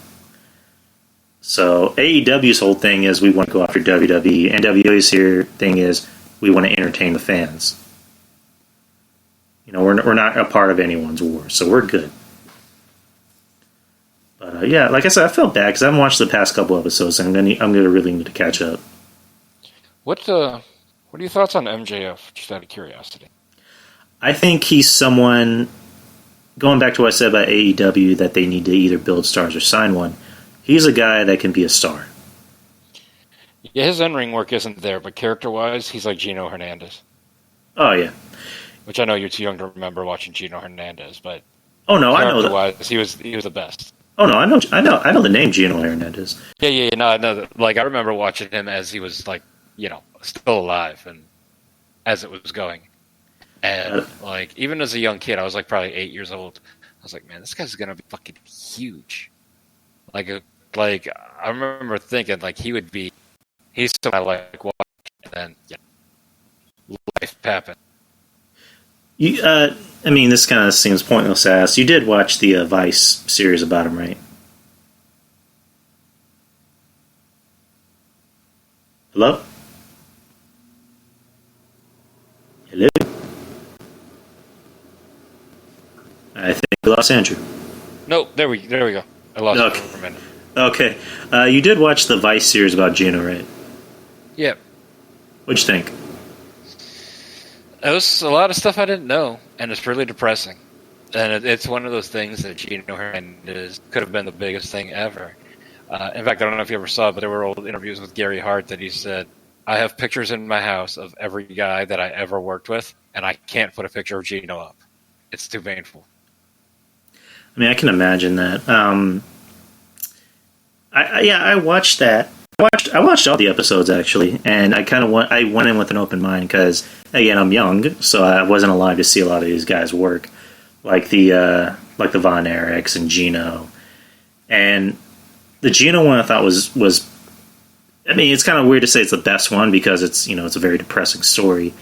So AEW's whole thing is we want to go after WWE. NWA's thing is we want to entertain the fans. You know, we're not a part of anyone's war, so we're good. But yeah, like I said, I felt bad because I haven't watched the past couple episodes, and I'm gonna really need to catch up. What are your thoughts on MJF? Just out of curiosity. I think he's someone. Going back to what I said about AEW, that they need to either build stars or sign one. He's a guy that can be a star. Yeah, his in-ring work isn't there, but character-wise, he's like Gino Hernandez. Oh yeah. which I know you're too young to remember watching Gino Hernandez, but Oh no, I know that. character-wise, he was the best. Oh no, I know the name Gino Hernandez. Yeah, no, I know. Like I remember watching him as he was like, still alive, and as it was going, and like even as a young kid, I was like probably 8 years old. I was like, man, this guy's gonna be fucking huge. Like, like I remember thinking like he's something I like watching, and then life happened. I mean, this kind of seems pointless to ask. You did watch the Vice series about him, right? Hello? Hello? I think we lost Andrew. No, there we go. I lost Okay. it for a minute. Okay. You did watch the Vice series about Gino, right? Yeah. What'd you think? It was a lot of stuff I didn't know, and it's really depressing. And it's one of those things that Gino Hernandez could have been the biggest thing ever. In fact, I don't know if you ever saw it, but there were old interviews with Gary Hart that he said, I have pictures in my house of every guy that I ever worked with, and I can't put a picture of Gino up. It's too painful. I mean, I can imagine that. I watched that. I watched all the episodes actually, and I went in with an open mind because again I'm young, so I wasn't alive to see a lot of these guys work, like the Von Erichs and Gino, and the Gino one I thought was. I mean, it's kind of weird to say it's the best one because it's a very depressing story,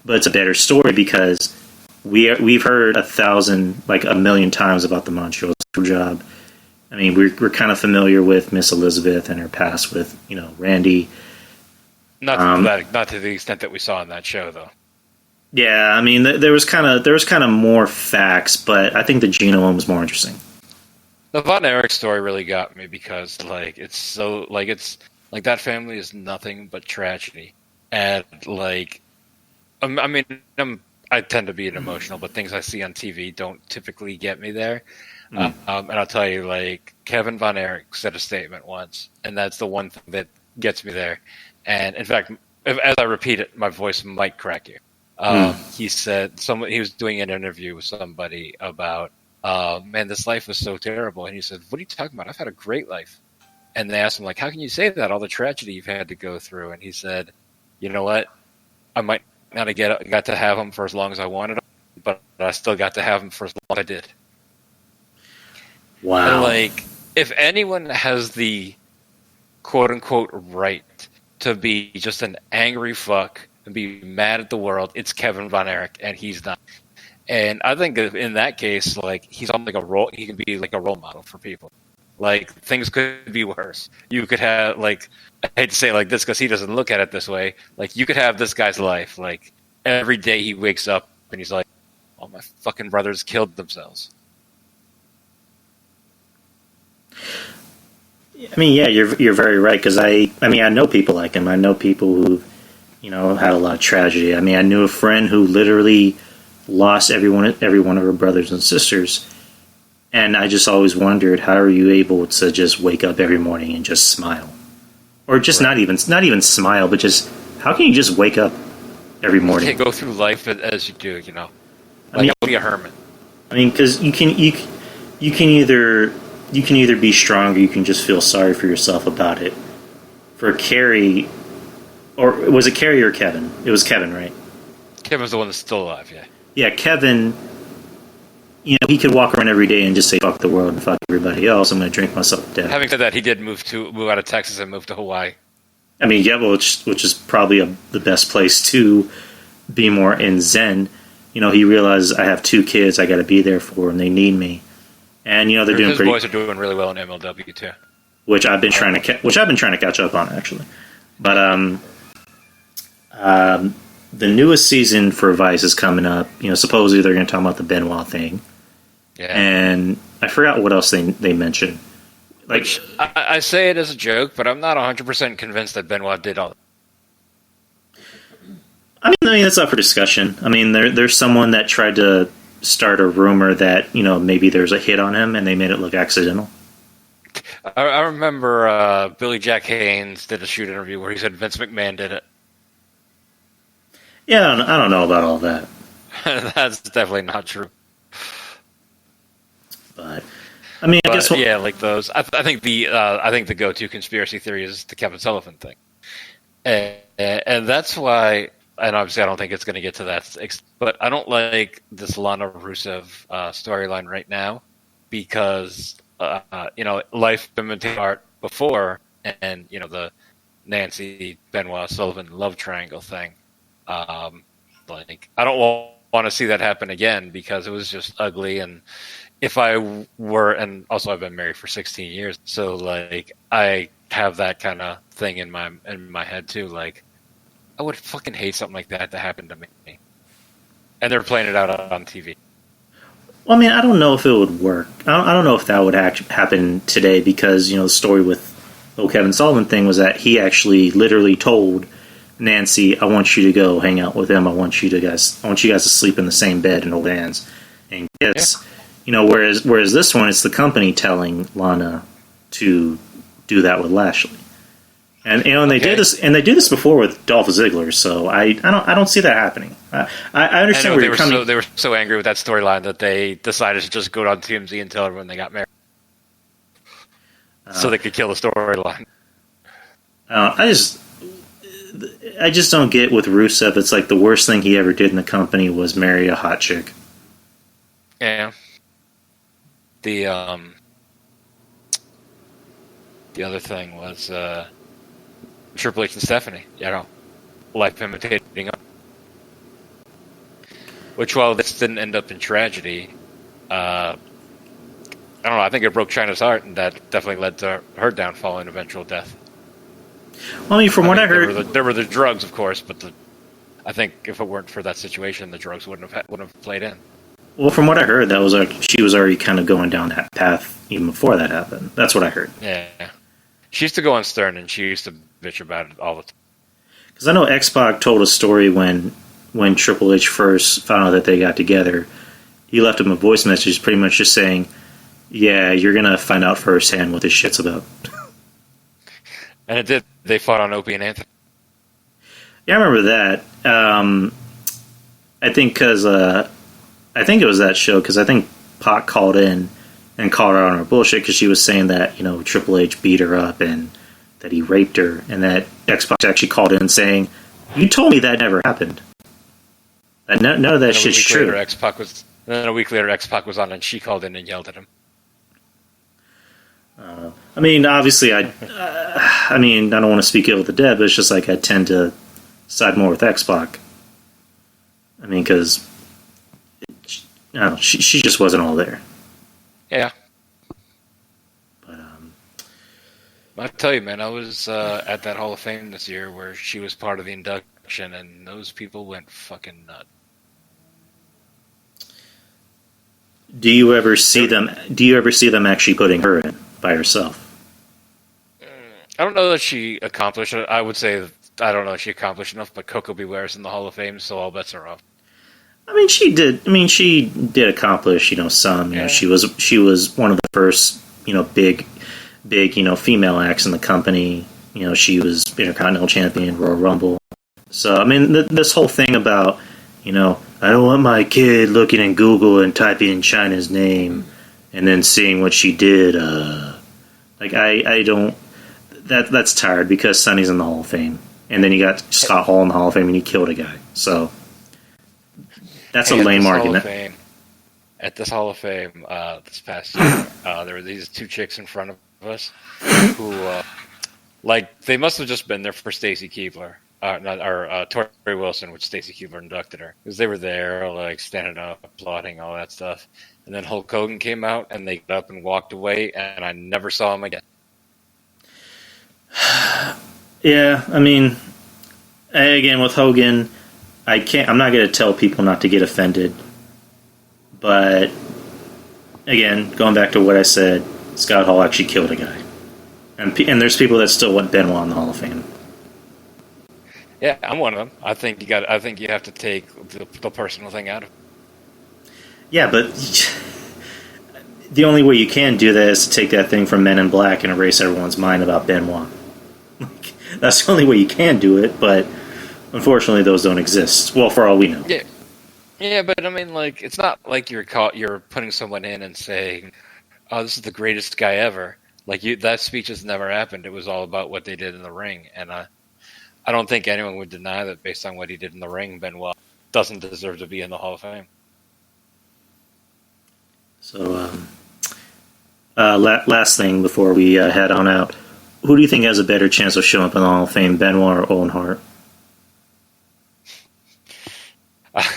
but it's a better story because we've heard a million times about the Montreal job. I mean, we're kind of familiar with Miss Elizabeth and her past with Randy. Not to the extent that we saw in that show, though. Yeah, I mean, there was kind of more facts, but I think the Gino one was more interesting. The Von Erich story really got me because it's so it's that family is nothing but tragedy, and I tend to be an emotional, but things I see on TV don't typically get me there. And I'll tell you, Kevin Von Erich said a statement once, and that's the one thing that gets me there. And in fact, as I repeat it, my voice might crack you. He said he was doing an interview with somebody about, man, this life was so terrible. And he said, what are you talking about? I've had a great life. And they asked him, how can you say that? All the tragedy you've had to go through. And he said, you know what? I might not have got to have him for as long as I wanted him, but I still got to have him for as long as I did. Wow. And if anyone has the quote unquote right to be just an angry fuck and be mad at the world, it's Kevin Von Erich, and he's not. And I think in that case, he's on he can be like a role model for people. Things could be worse. You could have I hate to say it like this because he doesn't look at it this way. You could have this guy's life. Every day he wakes up and he's like, all my fucking brothers killed themselves. I mean, yeah, you're very right because I know people like him. I know people who, had a lot of tragedy. I mean, I knew a friend who literally lost every one of her brothers and sisters, and I just always wondered how are you able to just wake up every morning and just smile, or just not even smile, but just how can you just wake up every morning? You can't go through life as you do, be a hermit. I mean, because you can either be strong or you can just feel sorry for yourself about it. For Carrie, or was it Carrie or Kevin? It was Kevin, right? Kevin's the one that's still alive, yeah. Yeah, Kevin, he could walk around every day and just say, fuck the world and fuck everybody else. I'm going to drink myself to death. Having said that, he did move out of Texas and move to Hawaii. I mean, yeah, which is probably the best place to be more in Zen. He realizes I have 2 kids I got to be there for and they need me. And they're doing his boys are doing really well in MLW too, which I've been trying to catch up on actually. But the newest season for Vice is coming up. Supposedly they're going to talk about the Benoit thing. Yeah. And I forgot what else they mentioned. Which I say it as a joke, but I'm not 100% convinced that Benoit did all. I mean that's up for discussion. I mean there's someone that tried to start a rumor that maybe there's a hit on him and they made it look accidental. I remember Billy Jack Haynes did a shoot interview where he said Vince McMahon did it. Yeah, I don't know about all that, That's definitely not true. but I mean, I guess But yeah, like those. I think the go-to conspiracy theory is the Kevin Sullivan thing, and that's why. And obviously, I don't think it's going to get to that. But I don't like this Lana Rusev storyline right now because life imitated art before, and the Nancy Benoit Sullivan love triangle thing. Like I don't want to see that happen again because it was just ugly. And if I were, and also I've been married for 16 years, so like I have that kind of thing in my head too. Like I would fucking hate something like that to happen to me. And they're playing it out on TV. well, I mean, I don't know if it would work. I don't know if that would happen today because the story with the Kevin Sullivan thing was that he actually literally told Nancy, "I want you to go hang out with him. I want you guys to sleep in the same bed and hold hands and kiss." Yeah. Whereas this one, it's the company telling Lana to do that with Lashley. And they did this, and they do this before with Dolph Ziggler. So I don't see that happening. I understand where you're coming. They were so angry with that storyline that they decided to just go on TMZ and tell everyone they got married, so they could kill the storyline. I just don't get with Rusev. It's like the worst thing he ever did in the company was marry a hot chick. Yeah. The other thing was. Triple H and Stephanie, life imitating up. Which, while this didn't end up in tragedy, I don't know. I think it broke Chyna's heart, and that definitely led to her downfall and eventual death. Well, I mean, from what I heard, there were the drugs, of course, but I think if it weren't for that situation, the drugs wouldn't have played in. Well, from what I heard, that was she was already kind of going down that path even before that happened. That's what I heard. Yeah. She used to go on Stern, and she used to bitch about it all the time. Because I know X-Pac told a story when Triple H first found out that they got together. He left him a voice message pretty much just saying, "Yeah, you're going to find out firsthand what this shit's about." And it did. They fought on Opie and Anthony. Yeah, I remember that. I think it was that show, because I think Pac called in and called her out on her bullshit because she was saying that, Triple H beat her up and that he raped her, and that X-Pac actually called in saying, "You told me that never happened. And none of that shit's true." Then a week later, X-Pac was on, and she called in and yelled at him. I mean, obviously, I don't want to speak ill of the dead, but it's just like I tend to side more with X-Pac. I mean, because she just wasn't all there. Yeah. But I tell you, man, I was at that Hall of Fame this year where she was part of the induction, and those people went fucking nuts. Do you ever see them actually putting her in by herself? I don't know that she accomplished it. I would say I don't know if she accomplished enough, but Coco Beware's in the Hall of Fame, so all bets are off. I mean, she did accomplish, some. Yeah. She was one of the first, big, female acts in the company. She was Intercontinental Champion, Royal Rumble. So, I mean, this whole thing about, I don't want my kid looking in Google and typing in China's name and then seeing what she did. I don't. That's tired because Sonny's in the Hall of Fame, and then you got Scott Hall in the Hall of Fame, and he killed a guy. So. That's a lame argument. At this Hall of Fame this past year, there were these two chicks in front of us who, they must have just been there for Stacy Keibler, Tori Wilson, which Stacy Keibler inducted her, because they were there, standing up, applauding, all that stuff. And then Hulk Hogan came out, and they got up and walked away, and I never saw him again. Yeah, I mean, again with Hogan. I'm not going to tell people not to get offended, but again, going back to what I said, Scott Hall actually killed a guy, and there's people that still want Benoit in the Hall of Fame. Yeah, I'm one of them. I think you have to take the personal thing out of it. Yeah, but the only way you can do that is to take that thing from Men in Black and erase everyone's mind about Benoit. That's the only way you can do it, but. Unfortunately, those don't exist. Well, for all we know. Yeah, yeah, but I mean, like, it's not like you're putting someone in and saying, "Oh, this is the greatest guy ever." Like, that speech has never happened. It was all about what they did in the ring, and I don't think anyone would deny that based on what he did in the ring, Benoit doesn't deserve to be in the Hall of Fame. So, last thing before we head on out, who do you think has a better chance of showing up in the Hall of Fame, Benoit or Owen Hart?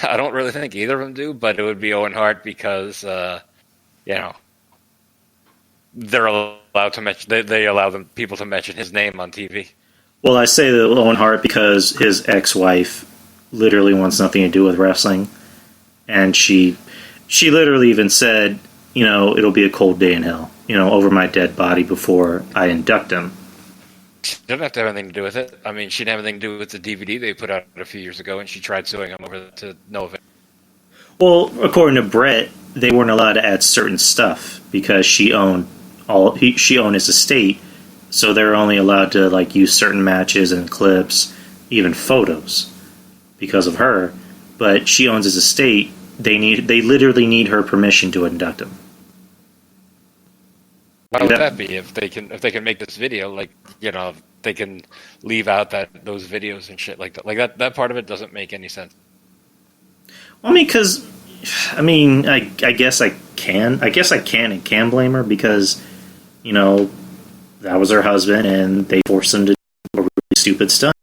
I don't really think either of them do, but it would be Owen Hart because, they're allowed to mention. They allow people to mention his name on TV. Well, I say that Owen Hart because his ex-wife literally wants nothing to do with wrestling, and she literally even said, it'll be a cold day in hell, over my dead body before I induct him. She didn't have to have anything to do with it. I mean, she didn't have anything to do with the DVD they put out a few years ago, and she tried suing him over to no avail. Well, according to Brett, they weren't allowed to add certain stuff because she owned his estate, so they're only allowed to use certain matches and clips, even photos, because of her. But she owns his estate. They literally need her permission to induct him. Why would that be? If they can make this video, they can leave out those videos and shit like that. Like that part of it doesn't make any sense. Well, I guess I can and can blame her because, that was her husband and they forced him to do a really stupid stunt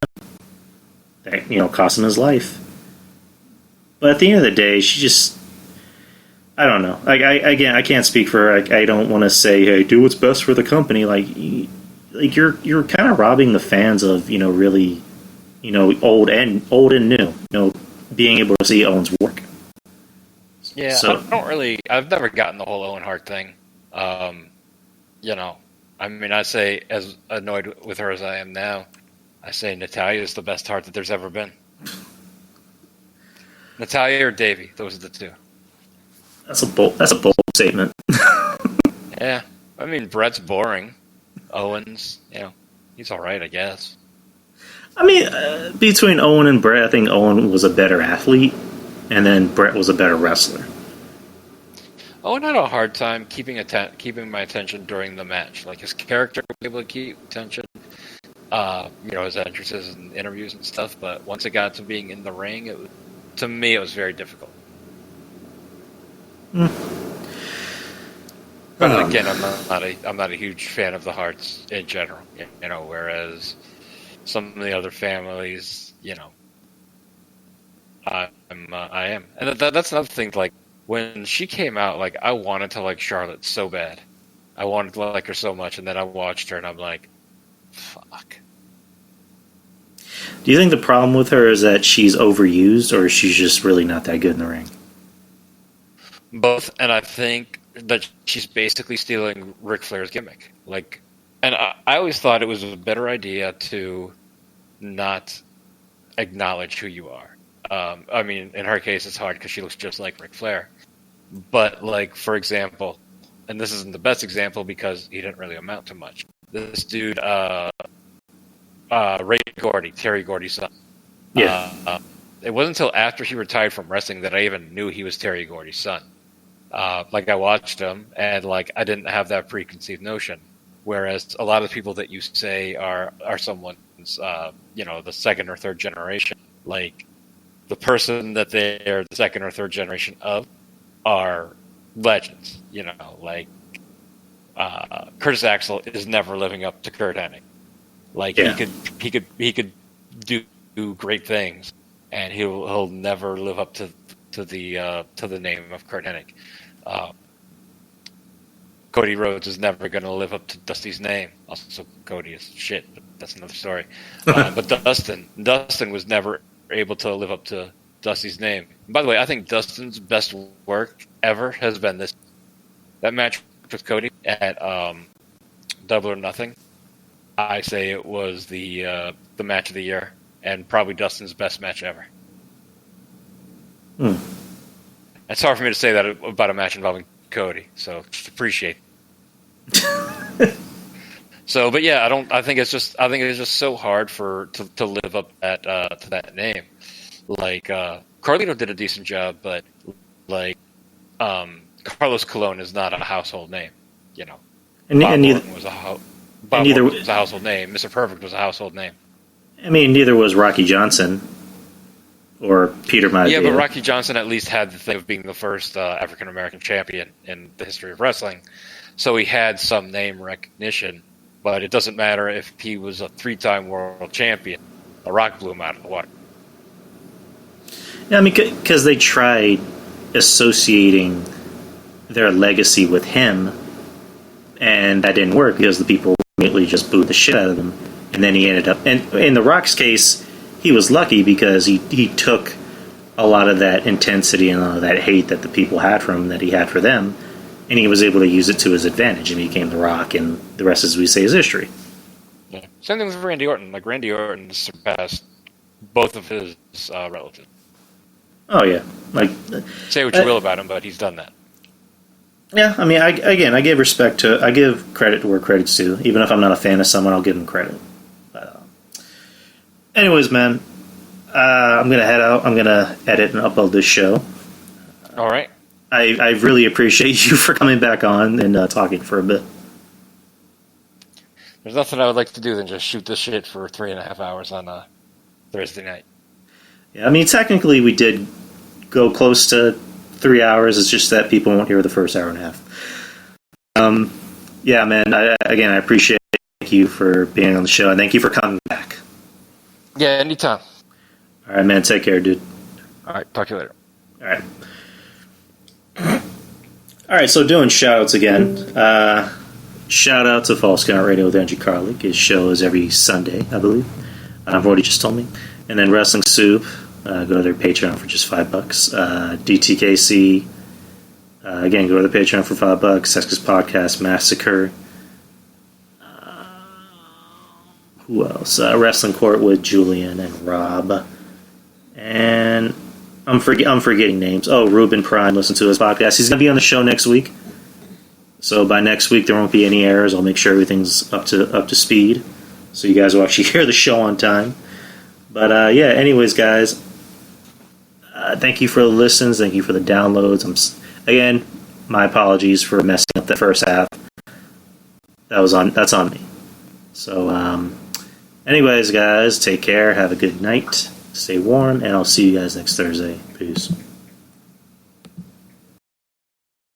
that, cost him his life. But at the end of the day, she just, I don't know. I can't speak for her. I don't want to say, hey, do what's best for the company. You're kind of robbing the fans of, really, old and new, being able to see Owen's work. Yeah, so, I've never gotten the whole Owen Hart thing. I say, as annoyed with her as I am now, I say Natalya is the best Hart that there's ever been. Natalya or Davey, those are the two. That's a bold statement. Yeah, I mean, Brett's boring. Owens, he's all right, I guess. Between Owen and Brett, I think Owen was a better athlete, and then Brett was a better wrestler. Owen had a hard time keeping my attention during the match. Like, his character was able to keep attention, his entrances and interviews and stuff. But once it got to being in the ring, to me, it was very difficult. But again, I'm not a huge fan of the Harts in general. Whereas some of the other families, I am, and that's another thing. Like, when she came out, I wanted to like Charlotte so bad. I wanted to like her so much, and then I watched her, and I'm like, fuck. Do you think the problem with her is that she's overused, or she's just really not that good in the ring? Both, and I think that she's basically stealing Ric Flair's gimmick. And I always thought it was a better idea to not acknowledge who you are. In her case, it's hard because she looks just like Ric Flair. But, for example, and this isn't the best example because he didn't really amount to much. This dude, Ray Gordy, Terry Gordy's son. Yeah. It wasn't until after he retired from wrestling that I even knew he was Terry Gordy's son. I watched him, and, I didn't have that preconceived notion. Whereas a lot of people that you say are someone's, the second or third generation, the person that they're the second or third generation of are legends. Curtis Axel is never living up to Kurt Hennig. He could do great things, and he'll never live up to the name of Kurt Hennig. Cody Rhodes is never going to live up to Dusty's name. Also, Cody is shit, but that's another story. But Dustin was never able to live up to Dusty's name. And by the way, I think Dustin's best work ever has been that match with Cody at Double or Nothing. I say it was the match of the year, and probably Dustin's best match ever. It's hard for me to say that about a match involving Cody, so just appreciate it. So, but yeah, I think it's just so hard to live up to that name. Like Carlito did a decent job, but like Carlos Colon is not a household name. You know, And, Bob and neither, Orton was a and neither household name. Mr. Perfect was a household name. I mean, neither was Rocky Johnson or Peter Maivia. Yeah, but Rocky Johnson at least had the thing of being the first African American champion in the history of wrestling, so he had some name recognition. But it doesn't matter if he was a 3-time world champion. The Rock blew him out of the water. Yeah, I mean, because they tried associating their legacy with him, and that didn't work because the people immediately just booed the shit out of him. And then he ended up... And in The Rock's case, he was lucky because he took a lot of that intensity and a lot of that hate that the people had for him, that he had for them, and he was able to use it to his advantage, and he became The Rock, and the rest, as we say, is history. Yeah. Same thing with Randy Orton. Like, Randy Orton surpassed both of his relatives. Oh, yeah. Like, say what you will about him, but he's done that. Yeah, I mean, I give credit to where credit's due. Even if I'm not a fan of someone, I'll give them credit. Anyways, man, I'm going to head out. I'm going to edit and upload this show. All right. I really appreciate you for coming back on and talking for a bit. There's nothing I would like to do than just shoot this shit for 3.5 hours on Thursday night. Yeah, I mean, technically we did go close to 3 hours. It's just that people won't hear the first hour and a half. Yeah, man, I appreciate you for being on the show, and thank you for coming back. Yeah, anytime. All right, man, take care, dude. All right, talk to you later. All right. All right, so doing shout-outs again. Shout-out to False Count Radio with Andrew Carlick. His show is every Sunday, I believe. What he just told me. And then Wrestling Soup. Go to their Patreon for just $5. DTKC. Again, go to the Patreon for $5. Sexist Podcast Massacre. Who else? Wrestling Court with Julian and Rob. And I'm forgetting names. Oh, Ruben Prime. Listen to his podcast. He's going to be on the show next week. So by next week, there won't be any errors. I'll make sure everything's up to speed, so you guys will actually hear the show on time. But yeah, anyways, guys, thank you for the listens. Thank you for the downloads. Again, my apologies for messing up the first half. That's on me. So, anyways, guys, take care. Have a good night. Stay warm, and I'll see you guys next Thursday. Peace.